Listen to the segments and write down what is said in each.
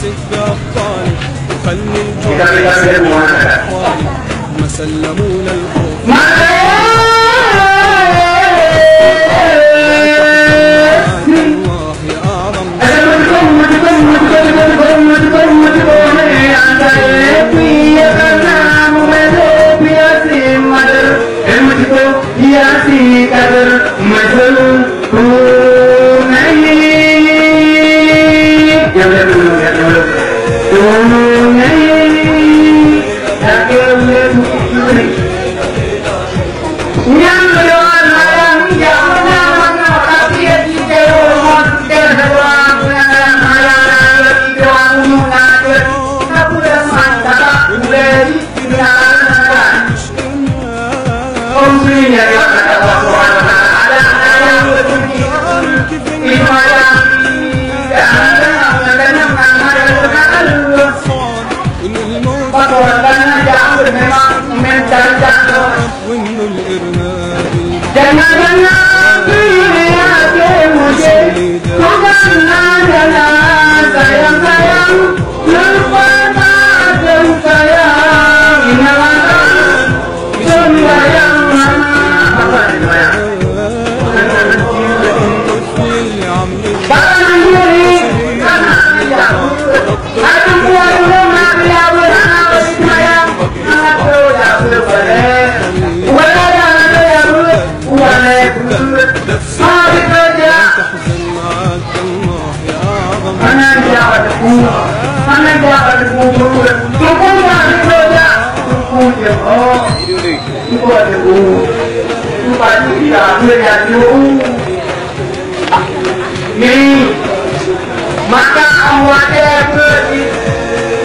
امسك بأبطالي وخلي الجوع ما سلمونا الخوف الله يا أعظم maka Allah beri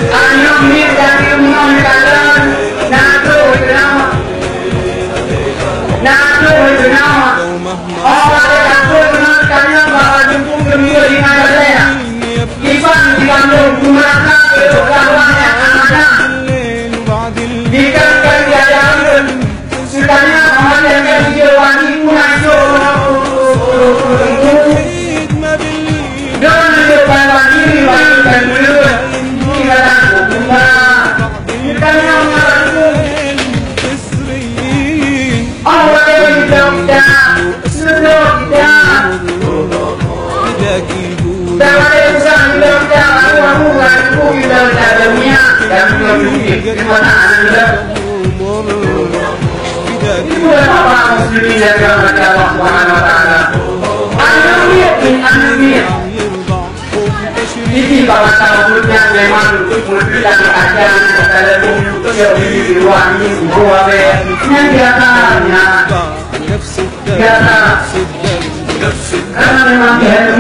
anumir dari mengatakan nado nama Allah mengatakan bahwa jemput kedua di saya iban dikandung mereka kawannya anak dikatakan diajarkan sekalinya menghadirkan jiwani munajat ini bahwa tahunnya memang mulai akan kepada untuk yang diwangi buah yang biasanya biasa karena memang dia